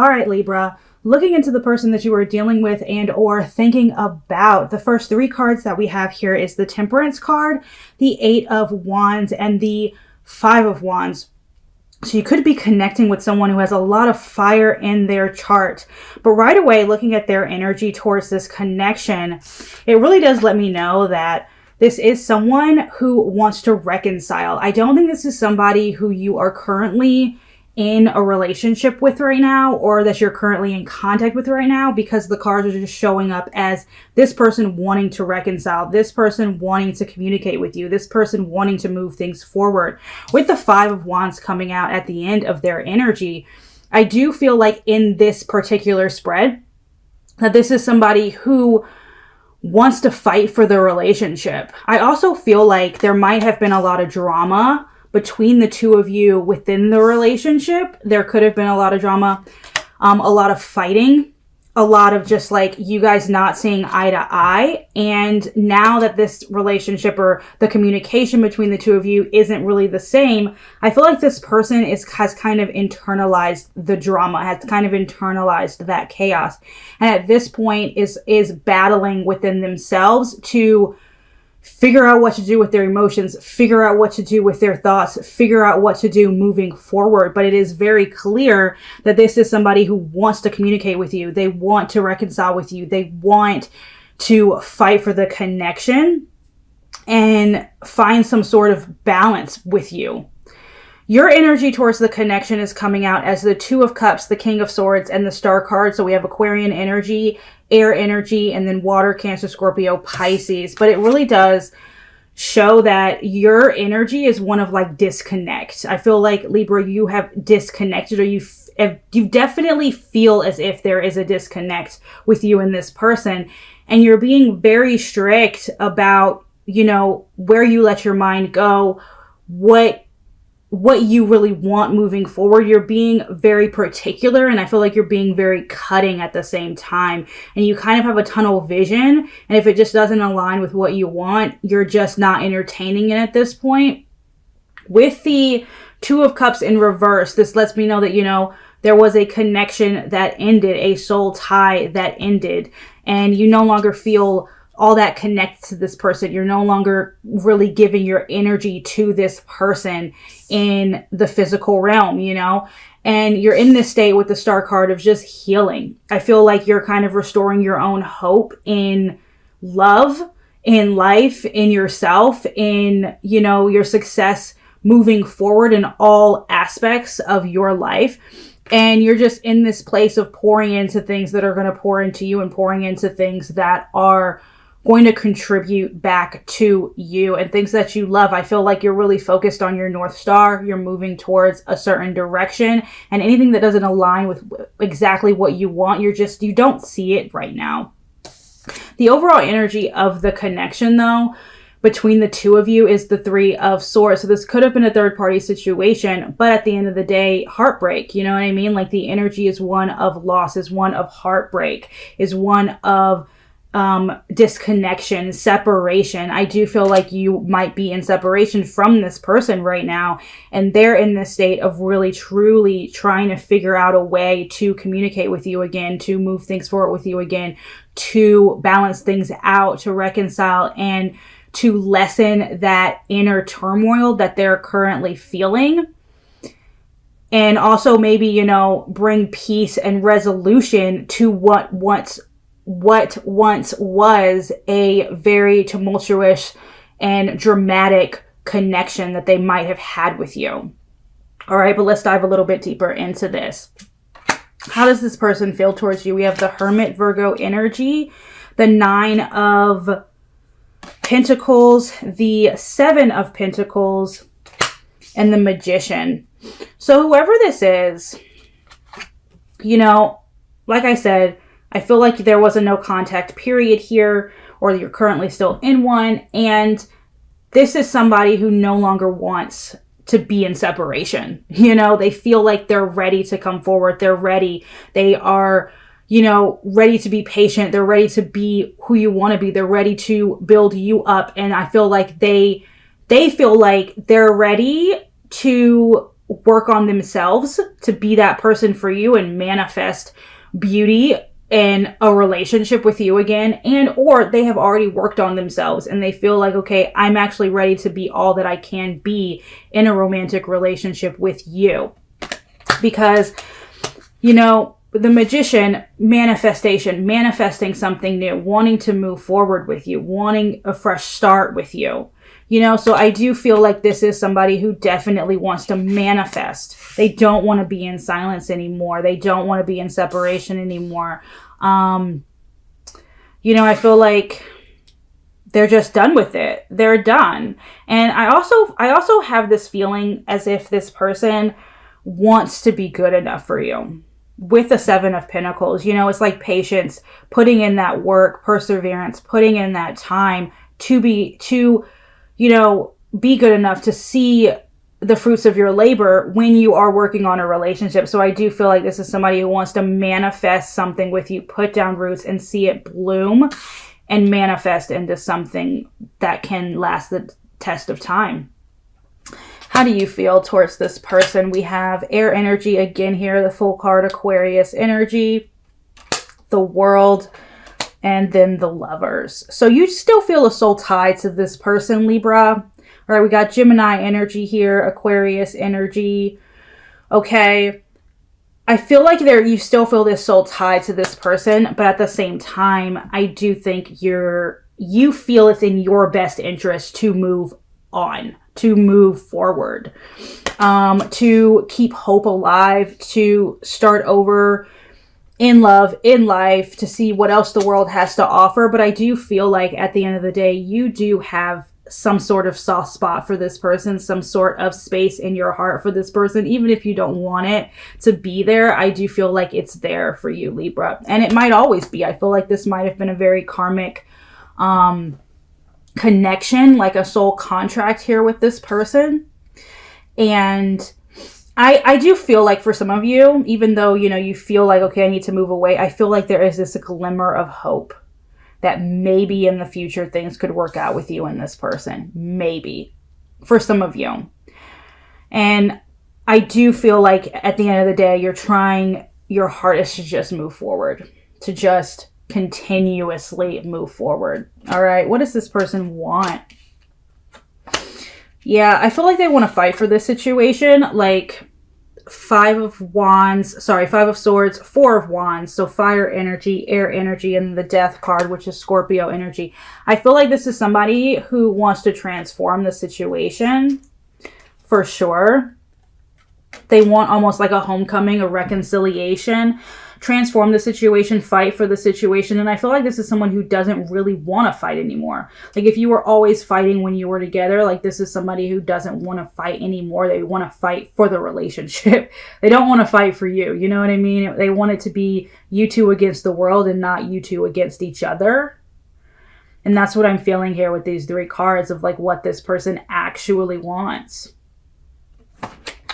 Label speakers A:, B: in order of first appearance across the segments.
A: All right, Libra, looking into the person that you are dealing with and or thinking about, the first three cards that we have here is the Temperance card, the Eight of Wands, and the Five of Wands. So you could be connecting with someone who has a lot of fire in their chart. But right away, looking at their energy towards this connection, it really does let me know that this is someone who wants to reconcile. I don't think this is somebody who you are currently in a relationship with right now, or that you're currently in contact with right now, because the cards are just showing up as this person wanting to reconcile, this person wanting to communicate with you, this person wanting to move things forward. With the Five of Wands coming out at the end of their energy, I do feel like in this particular spread that this is somebody who wants to fight for the relationship. I also feel like there might have been a lot of drama between the two of you within the relationship. There could have been a lot of drama, a lot of fighting, a lot of just like you guys not seeing eye to eye. And now that this relationship or the communication between the two of you isn't really the same, I feel like this person has kind of internalized the drama, has kind of internalized that chaos. And at this point is battling within themselves to figure out what to do with their emotions, figure out what to do with their thoughts, figure out what to do moving forward. But it is very clear that this is somebody who wants to communicate with you. They want to reconcile with you. They want to fight for the connection and find some sort of balance with you. Your energy towards the connection is coming out as the Two of Cups, the King of Swords, and the Star card. So we have Aquarian energy, air energy, and then water, Cancer, Scorpio, Pisces. But it really does show that your energy is one of like disconnect. I feel like, Libra, you have disconnected, or you definitely feel as if there is a disconnect with you and this person. And you're being very strict about, you know, where you let your mind go, what you really want moving forward. You're being very particular, and I feel like you're being very cutting at the same time. And you kind of have a tunnel vision, and if it just doesn't align with what you want, you're just not entertaining it at this point. With the Two of Cups in reverse, this lets me know that, you know, there was a connection that ended, a soul tie that ended, and you no longer feel all that connected to this person. You're no longer really giving your energy to this person in the physical realm, you know, and you're in this state with the Star card of just healing. I feel like you're kind of restoring your own hope in love, in life, in yourself, in, you know, your success moving forward in all aspects of your life. And you're just in this place of pouring into things that are going to pour into you, and pouring into things that are going to contribute back to you and things that you love. I feel like you're really focused on your North Star. You're moving towards a certain direction, and anything that doesn't align with exactly what you want, you don't see it right now. The overall energy of the connection, though, between the two of you is the Three of Swords. So this could have been a third party situation, but at the end of the day, heartbreak, you know what I mean? Like the energy is one of loss, is one of heartbreak, is one of disconnection, separation. I do feel like you might be in separation from this person right now, and they're in this state of really truly trying to figure out a way to communicate with you again, to move things forward with you again, to balance things out, to reconcile, and to lessen that inner turmoil that they're currently feeling. And also maybe, you know, bring peace and resolution to what once was a very tumultuous and dramatic connection that they might have had with you. All right, but let's dive a little bit deeper into this. How does this person feel towards you? We have the Hermit, Virgo energy, the Nine of Pentacles, the Seven of Pentacles, and the Magician. So whoever this is, you know, like I said, I feel like there was a no contact period here, or you're currently still in one. And this is somebody who no longer wants to be in separation. You know, they feel like they're ready to come forward. They're ready. They are, you know, ready to be patient. They're ready to be who you want to be. They're ready to build you up. And I feel like they feel like they're ready to work on themselves to be that person for you and manifest beauty in a relationship with you again, and or they have already worked on themselves and they feel like, okay, I'm actually ready to be all that I can be in a romantic relationship with you. Because, you know, the Magician, manifestation, manifesting something new, wanting to move forward with you, wanting a fresh start with you. You know, so I do feel like this is somebody who definitely wants to manifest. They don't want to be in silence anymore. They don't want to be in separation anymore. You know, I feel like they're just done with it. They're done. And I also have this feeling as if this person wants to be good enough for you. With the 7 of Pentacles, you know, it's like patience, putting in that work, perseverance, putting in that time to you know, be good enough to see the fruits of your labor when you are working on a relationship. So I do feel like this is somebody who wants to manifest something with you, put down roots and see it bloom and manifest into something that can last the test of time. How do you feel towards this person? We have air energy again here, the full card, Aquarius energy, the World, and then the Lovers. So you still feel a soul tie to this person, Libra. All right, we got Gemini energy here, Aquarius energy. Okay. I feel like you still feel this soul tie to this person, but at the same time, I do think you feel it's in your best interest to move on, to move forward, to keep hope alive, to start over in love, in life, to see what else the world has to offer. But I do feel like at the end of the day, you do have some sort of soft spot for this person, some sort of space in your heart for this person. Even if you don't want it to be there, I do feel like it's there for you, Libra. And it might always be. I feel like this might have been a very karmic connection, like a soul contract here with this person. And I do feel like for some of you, even though, you know, you feel like, okay, I need to move away, I feel like there is this glimmer of hope that maybe in the future things could work out with you and this person. Maybe. For some of you. And I do feel like at the end of the day, you're trying your hardest to just move forward. To just continuously move forward. All right. What does this person want? Yeah, I feel like they want to fight for this situation. Like 5 of Swords, 4 of Wands. So fire energy, air energy, and the Death card, which is Scorpio energy. I feel like this is somebody who wants to transform the situation for sure. They want almost like a homecoming, a reconciliation, transform the situation, fight for the situation. And I feel like this is someone who doesn't really want to fight anymore. Like if you were always fighting when you were together, like this is somebody who doesn't want to fight anymore. They want to fight for the relationship. They don't want to fight for you. You know what I mean? They want it to be you two against the world and not you two against each other. And that's what I'm feeling here with these 3 cards of like what this person actually wants.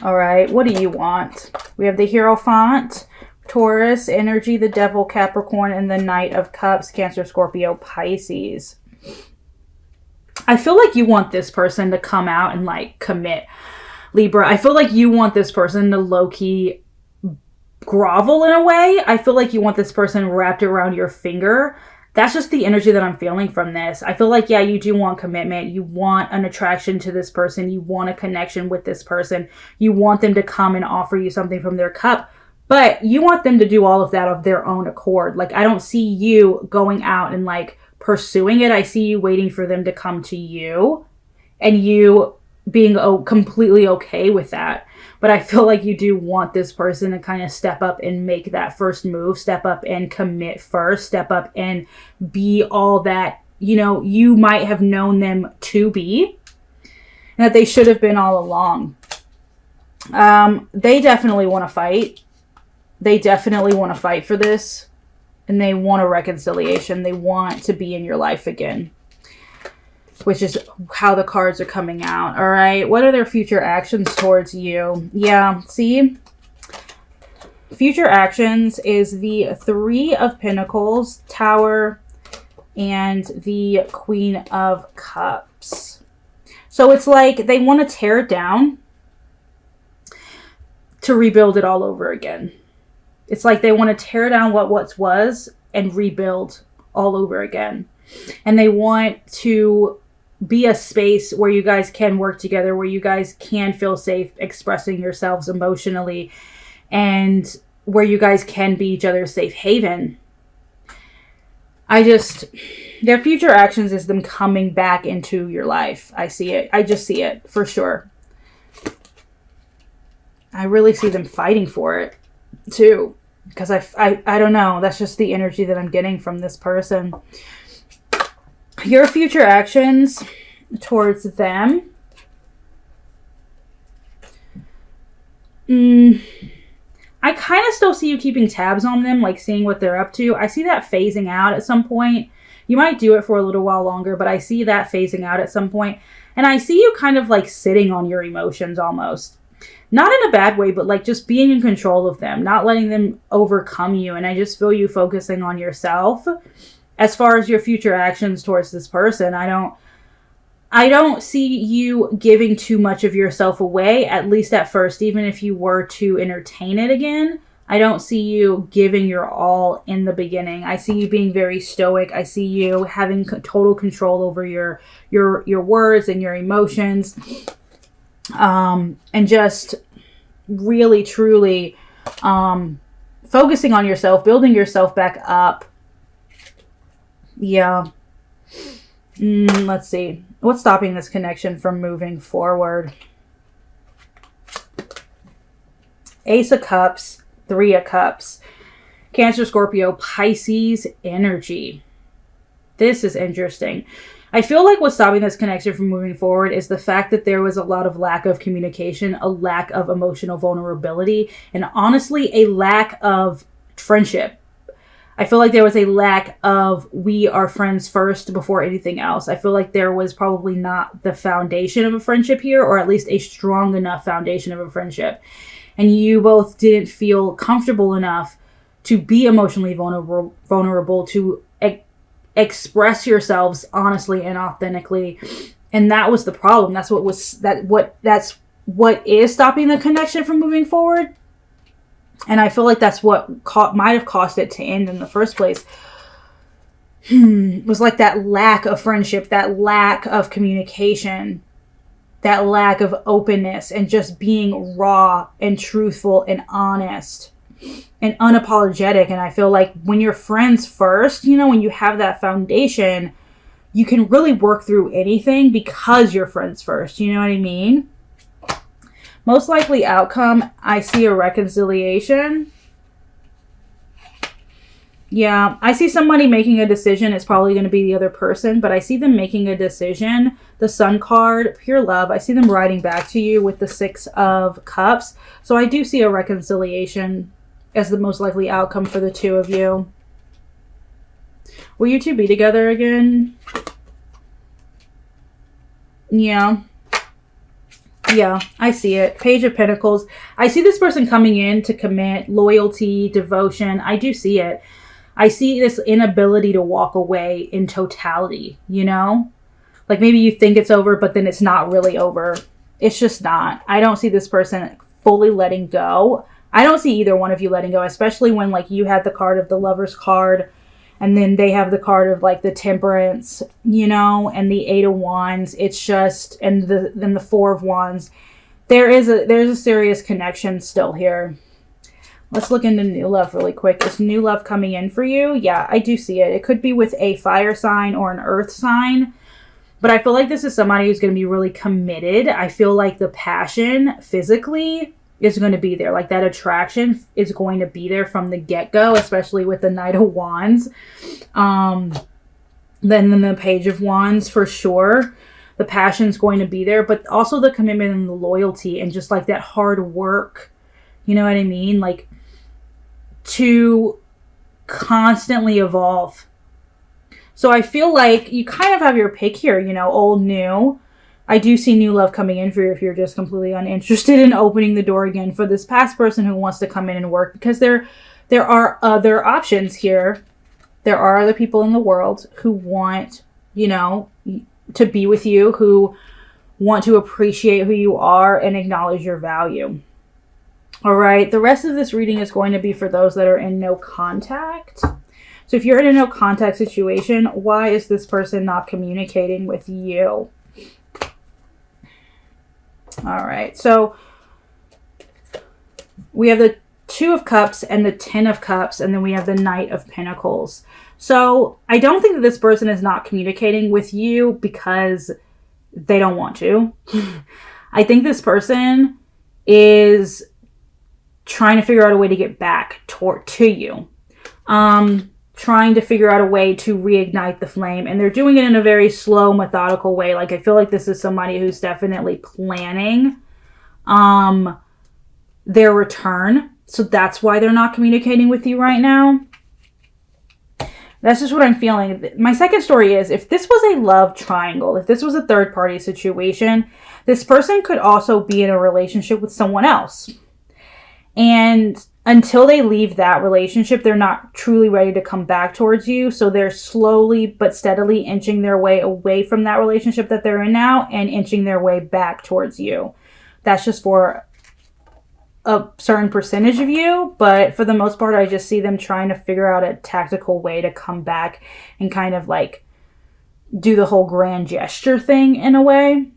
A: All right, what do you want? We have the Hierophant, Taurus energy, the Devil, Capricorn, and the Knight of Cups, Cancer, Scorpio, Pisces. I feel like you want this person to come out and like commit, Libra. I feel like you want this person to low-key grovel in a way. I feel like you want this person wrapped around your finger. That's just the energy that I'm feeling from this. I feel like, yeah, you do want commitment. You want an attraction to this person. You want a connection with this person. You want them to come and offer you something from their cup. But you want them to do all of that of their own accord. Like, I don't see you going out and, like, pursuing it. I see you waiting for them to come to you. And you being completely okay with that. But I feel like you do want this person to kind of step up and make that first move. Step up and commit first. Step up and be all that, you know, you might have known them to be. And that they should have been all along. They definitely want to fight. They definitely want to fight for this. And they want a reconciliation. They want to be in your life again. Which is how the cards are coming out. All right. What are their future actions towards you? Yeah. See? Future actions is the 3 of Pentacles, Tower, and the Queen of Cups. So it's like they want to tear it down. to rebuild it all over again. It's like they want to tear down what once was and rebuild all over again. And they want to be a space where you guys can work together, where you guys can feel safe expressing yourselves emotionally, and where you guys can be each other's safe haven. Their future actions is them coming back into your life. I see it. I just see it for sure. I really see them fighting for it too. Because I don't know. That's just the energy that I'm getting from this person. Your future actions towards them. I kind of still see you keeping tabs on them, like seeing what they're up to. I see that phasing out at some point. You might do it for a little while longer, but I see that phasing out at some point. And I see you kind of like sitting on your emotions almost. Not in a bad way, but like just being in control of them, not letting them overcome you. And I just feel you focusing on yourself. As far as your future actions towards this person, I don't see you giving too much of yourself away, at least at first. Even if you were to entertain it again, I don't see you giving your all in the beginning. I see you being very stoic. I see you having total control over your words and your emotions, and just really, truly focusing on yourself, building yourself back up. Yeah. Let's see. What's stopping this connection from moving forward? Ace of Cups, Three of Cups, Cancer, Scorpio, Pisces energy. This is interesting. I feel like what's stopping this connection from moving forward is the fact that there was a lot of lack of communication, a lack of emotional vulnerability, and honestly, a lack of friendship. I feel like there was a lack of we are friends first before anything else. I feel like there was probably not the foundation of a friendship here, or at least a strong enough foundation of a friendship. And you both didn't feel comfortable enough to be emotionally vulnerable to express yourselves honestly and authentically. And that was the problem. That's what is stopping the connection from moving forward. And I feel like that's what might have caused it to end in the first place. Was like that lack of friendship, that lack of communication, that lack of openness, and just being raw and truthful and honest and unapologetic. And I feel like when you're friends first, when you have that foundation, you can really work through anything because you're friends first. You know what I mean? Most likely outcome, I see a reconciliation. Yeah, I see somebody making a decision. It's probably going to be the other person, but I see them making a decision. The Sun card, pure love. I see them writing back to you with the Six of Cups. So I do see a reconciliation as the most likely outcome for the two of you. Will you two be together again? Yeah. Yeah, I see it. Page of Pentacles. I see this person coming in to commit loyalty, devotion. I do see it. I see this inability to walk away in totality, Like maybe you think it's over, but then it's not really over. It's just not. I don't see this person fully letting go. I don't see either one of you letting go, especially when like you had the card of the Lover's card, and then they have the card of like the Temperance, and the Eight of Wands. It's just, and then the Four of Wands. There's a serious connection still here. Let's look into new love really quick. Is new love coming in for you? Yeah, I do see it. It could be with a fire sign or an earth sign. But I feel like this is somebody who's going to be really committed. I feel like the passion physically is going to be there. Like that attraction is going to be there from the get-go, especially with the Knight of Wands. Then the Page of Wands for sure. The passion's going to be there, but also the commitment and the loyalty and just like that hard work. You know what I mean? Like to constantly evolve. So I feel like you kind of have your pick here, old, new. I do see new love coming in for you if you're just completely uninterested in opening the door again for this past person who wants to come in and work, because there are other options here. There are other people in the world who want, to be with you, who want to appreciate who you are and acknowledge your value. All right, the rest of this reading is going to be for those that are in no contact. So if you're in a no contact situation, why is this person not communicating with you? All right, so we have the Two of Cups and the Ten of Cups, and then we have the Knight of Pentacles. So I don't think that this person is not communicating with you because they don't want to. I think this person is trying to figure out a way to get back to you. Trying to figure out a way to reignite the flame. And they're doing it in a very slow, methodical way. Like, I feel like this is somebody who's definitely planning their return. So that's why they're not communicating with you right now. That's just what I'm feeling. My second story is, if this was a love triangle, if this was a third party situation, this person could also be in a relationship with someone else. And until they leave that relationship, they're not truly ready to come back towards you. So they're slowly but steadily inching their way away from that relationship that they're in now and inching their way back towards you. That's just for a certain percentage of you. But for the most part, I just see them trying to figure out a tactical way to come back and kind of like do the whole grand gesture thing in a way.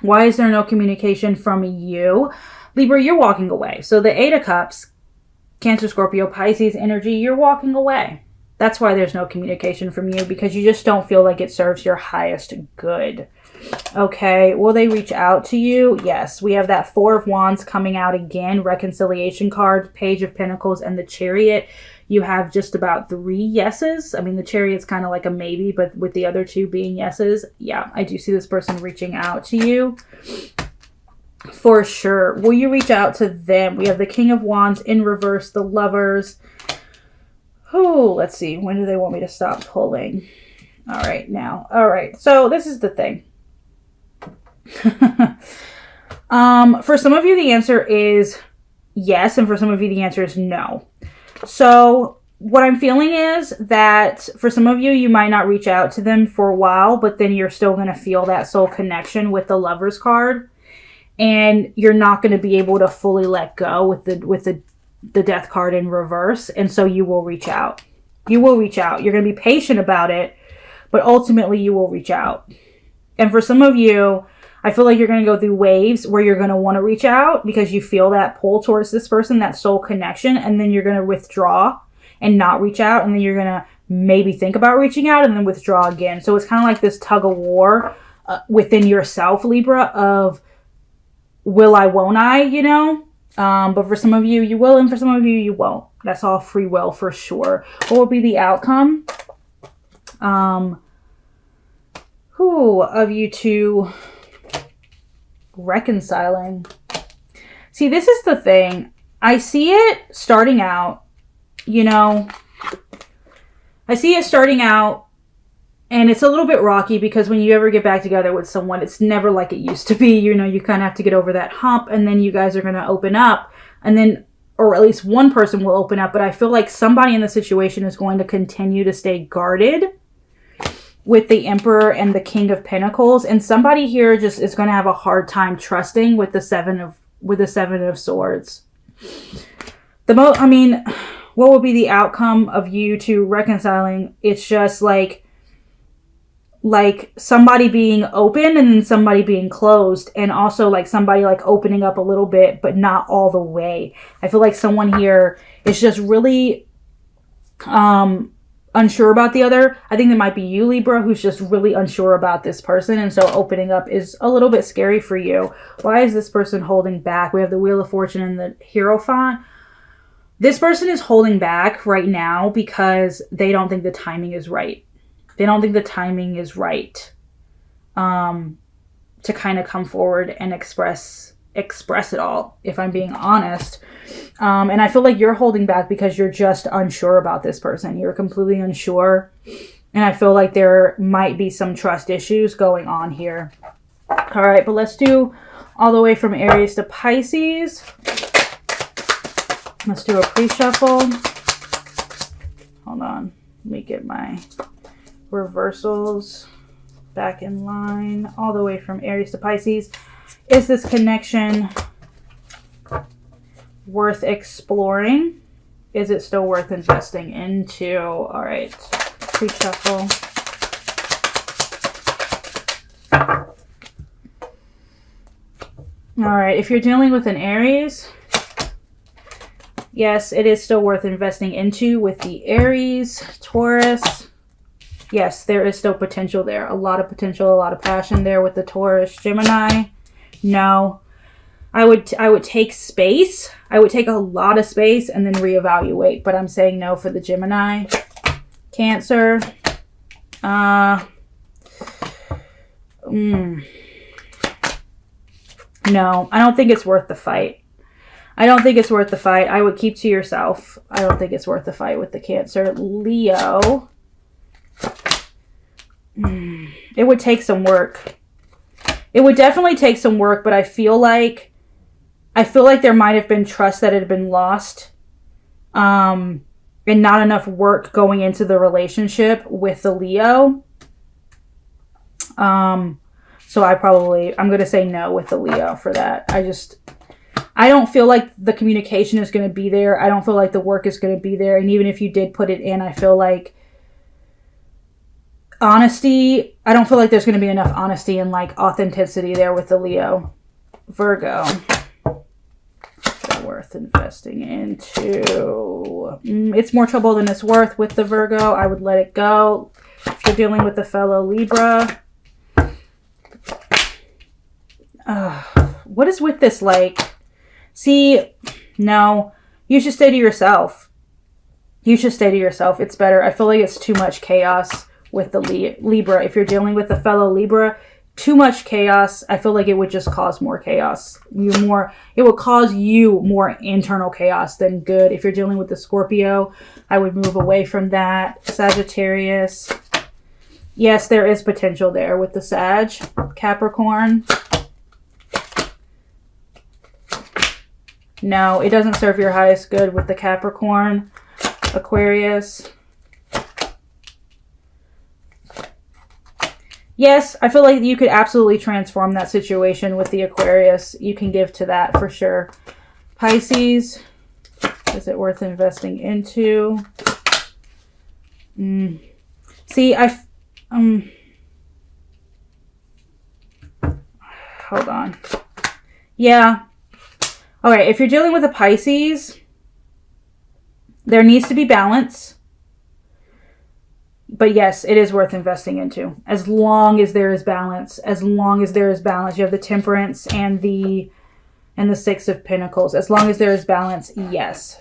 A: Why is there no communication from you? Libra, you're walking away. So the Eight of Cups, Cancer, Scorpio, Pisces energy, you're walking away. That's why there's no communication from you, because you just don't feel like it serves your highest good. Okay, will they reach out to you? Yes, we have that Four of Wands coming out again, reconciliation card, Page of Pentacles, and the Chariot. You have just about 3 yeses. I mean, the Chariot's kind of like a maybe, but with the other 2 being yeses, yeah, I do see this person reaching out to you. For sure. Will you reach out to them? We have the King of Wands in reverse, the Lovers. Oh, let's see. When do they want me to stop pulling? All right, now. All right. So this is the thing. For some of you, the answer is yes. And for some of you, the answer is no. So what I'm feeling is that for some of you, you might not reach out to them for a while, but then you're still going to feel that soul connection with the Lovers card. And you're not going to be able to fully let go with the Death card in reverse. And so you will reach out. You will reach out. You're going to be patient about it, but ultimately you will reach out. And for some of you, I feel like you're going to go through waves where you're going to want to reach out because you feel that pull towards this person, that soul connection. And then you're going to withdraw and not reach out. And then you're going to maybe think about reaching out and then withdraw again. So it's kind of like this tug of war within yourself, Libra, of will I, won't I, you know? But for some of you, you will, and for some of you, you won't. That's all free will for sure. What will be the outcome? Who of you two reconciling? See, this is the thing. I see it starting out, you know. I see it starting out. And it's a little bit rocky because when you ever get back together with someone, it's never like it used to be. You know, you kind of have to get over that hump, and then you guys are going to open up, and then, or at least one person will open up. But I feel like somebody in the situation is going to continue to stay guarded with the Emperor and the King of Pentacles. And somebody here just is going to have a hard time trusting with the Seven of Swords. I mean, what will be the outcome of you two reconciling? It's just like somebody being open and then somebody being closed, and also like somebody like opening up a little bit but not all the way. I feel like someone here is just really unsure about the other. I think it might be you, Libra, who's just really unsure about this person, and so opening up is a little bit scary for you. Why is this person holding back? We have the Wheel of Fortune and the Hierophant. This person is holding back right now because they don't think the timing is right. They don't think the timing is right to kind of come forward and express it all, if I'm being honest. And I feel like you're holding back because you're just unsure about this person. You're completely unsure. And I feel like there might be some trust issues going on here. All right, but let's do all the way from Aries to Pisces. Let's do a pre-shuffle. Hold on. Let me get my reversals back in line. All the way from Aries to Pisces. Is this connection worth exploring? Is it still worth investing into? All right, pre-shuffle. All right, if you're dealing with an Aries, yes, it is still worth investing into with the Aries, Taurus. Yes, there is still potential there. A lot of potential, a lot of passion there with the Taurus, Gemini. No. I would take space. I would take a lot of space and then reevaluate. But I'm saying no for the Gemini. Cancer. No, I don't think it's worth the fight. I don't think it's worth the fight. I would keep to yourself. I don't think it's worth the fight with the Cancer. Leo. It would take some work. It would definitely take some work, but I feel like there might have been trust that had been lost. And not enough work going into the relationship with the Leo. So I'm going to say no with the Leo for that. I don't feel like the communication is going to be there. I don't feel like the work is going to be there. And even if you did put it in, I feel like honesty, I don't feel like there's going to be enough honesty and like authenticity there with the Leo. Virgo. Worth investing into. It's more trouble than it's worth with the Virgo. I would let it go. If you're dealing with a fellow Libra. What is with this like? See, no. You should stay to yourself. You should stay to yourself. It's better. I feel like it's too much chaos with the Libra. If you're dealing with a fellow Libra, too much chaos. I feel like it would just cause more chaos. It will cause you more internal chaos than good. If you're dealing with the Scorpio, I would move away from that. Sagittarius. Yes, there is potential there with the Sag. Capricorn. No, it doesn't serve your highest good with the Capricorn. Aquarius. Yes, I feel like you could absolutely transform that situation with the Aquarius. You can give to that for sure. Pisces. Is it worth investing into? See, hold on. Yeah. All right, if you're dealing with a Pisces, there needs to be balance. But yes, it is worth investing into. As long as there is balance. As long as there is balance. You have the Temperance and the Six of Pentacles. As long as there is balance, yes.